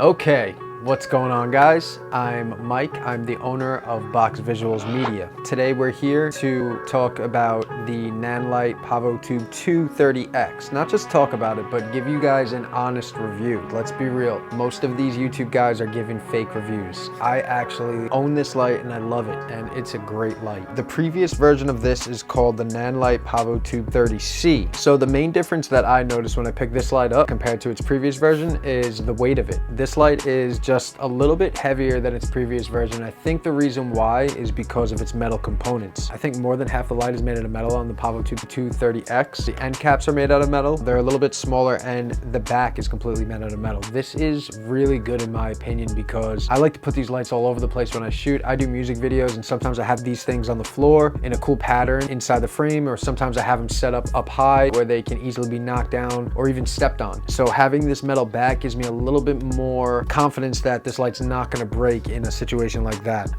Okay, what's going on, guys? I'm Mike. I'm the owner of Box Visuals Media. Today we're here to talk about the Nanlite PavoTube II 30X. Not just talk about it, but give you guys an honest review. Let's be real. Most of these YouTube guys are giving fake reviews. I actually own this light and I love it, and it's a great light. The previous version of this is called the Nanlite PavoTube 30C. So the main difference that I noticed when I picked this light up compared to its previous version is the weight of it. This light is just a little bit heavier than its previous version. I think the reason why is because of its metal components. I think more than half the light is made out of metal on the PavoTube II 30X. The end caps are made out of metal. They're a little bit smaller and the back is completely made out of metal. This is really good in my opinion because I like to put these lights all over the place when I shoot. I do music videos and sometimes I have these things on the floor in a cool pattern inside the frame, or sometimes I have them set up high where they can easily be knocked down or even stepped on. So having this metal back gives me a little bit more confidence that this light's not going to break in a situation like that.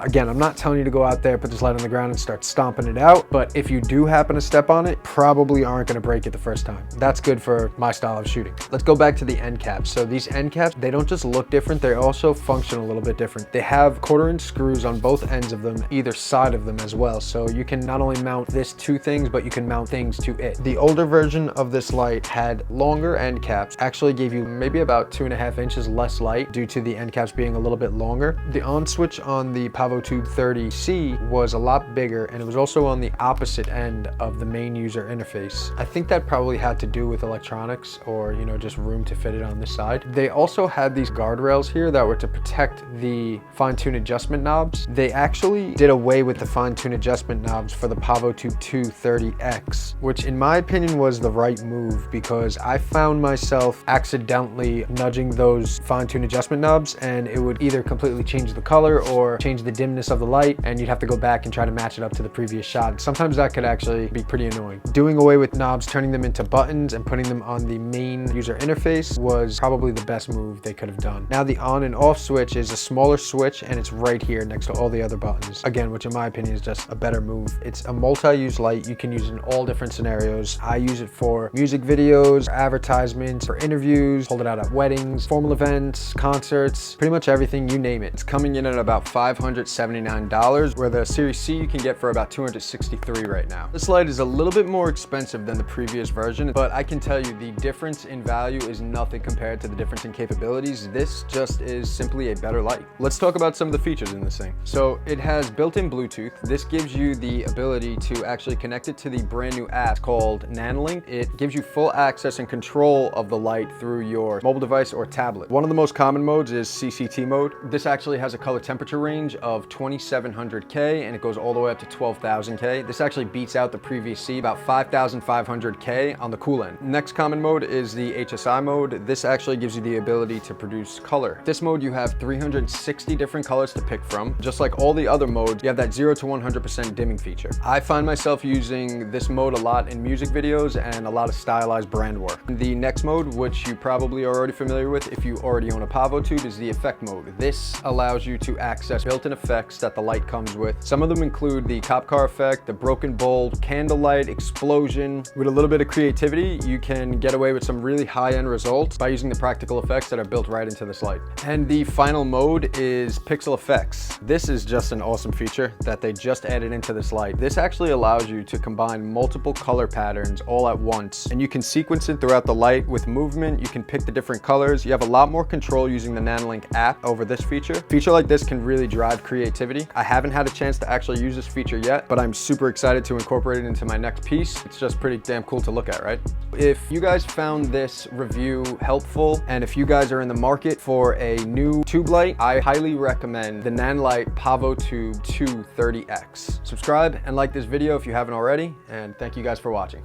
Again, I'm not telling you to go out there, put this light on the ground and start stomping it out, but if you do happen to step on it, probably aren't going to break it the first time. That's good for my style of shooting. Let's go back to the end caps. So these end caps, they don't just look different, they also function a little bit different. They have 1/4-inch screws on both ends of them, either side of them as well. So you can not only mount this to things, but you can mount things to it. The older version of this light had longer end caps, actually gave you maybe about 2.5 inches less light due to the end caps being a little bit longer. The on switch on the PavoTube 30C was a lot bigger, and it was also on the opposite end of the main user interface. I think that probably had to do with electronics or, you know, just room to fit it on this side. They also had these guardrails here that were to protect the fine-tune adjustment knobs. They actually did away with the fine-tune adjustment knobs for the PavoTube II 30X, which in my opinion was the right move because I found myself accidentally nudging those fine-tune adjustment knobs and it would either completely change the color or change the dimness of the light, and you'd have to go back and try to match it up to the previous shot. Sometimes that could actually be pretty annoying. Doing away with knobs, turning them into buttons and putting them on the main user interface was probably the best move they could have done. Now the on and off switch is a smaller switch and it's right here next to all the other buttons. Again, which in my opinion is just a better move. It's a multi-use light. You can use it in all different scenarios. I use it for music videos, advertisements, for interviews, hold it out at weddings, formal events, concerts, pretty much everything, you name it. It's coming in at about $579, where the Series C you can get for about $263 right now. This light is a little bit more expensive than the previous version, but I can tell you the difference in value is nothing compared to the difference in capabilities. This just is simply a better light. Let's talk about some of the features in this thing. So it has built-in Bluetooth. This gives you the ability to actually connect it to the brand new app called Nanlite. It gives you full access and control of the light through your mobile device or tablet. One of the most common modes is Cct Mode. This actually has a color temperature range of 2700K and it goes all the way up to 12,000K. This actually beats out the previous C, about 5,500K on the cool end. Next common mode is the Hsi mode. This actually gives you the ability to produce color. This mode you have 360 different colors to pick from. Just like all the other modes, you have that 0 to 100% dimming feature. I find myself using this mode a lot in music videos and a lot of stylized brand work. The next mode, which you probably are already familiar with if you already own a PavoTube, is the effect mode. This allows you to access built-in effects that the light comes with. Some of them include the cop car effect, the broken bowl, candlelight, explosion. With a little bit of creativity, you can get away with some really high-end results by using the practical effects that are built right into this light. And the final mode is pixel effects. This is just an awesome feature that they just added into this light. This actually allows you to combine multiple color patterns all at once, and you can sequence it throughout the light with movement. You can pick the different colors. You have a lot more control using the Nanlite app over this feature. A feature like this can really drive creativity. I haven't had a chance to actually use this feature yet, but I'm super excited to incorporate it into my next piece. It's just pretty damn cool to look at, right? If you guys found this review helpful, and if you guys are in the market for a new tube light, I highly recommend the Nanlite PavoTube II 30X. Subscribe and like this video if you haven't already, and thank you guys for watching.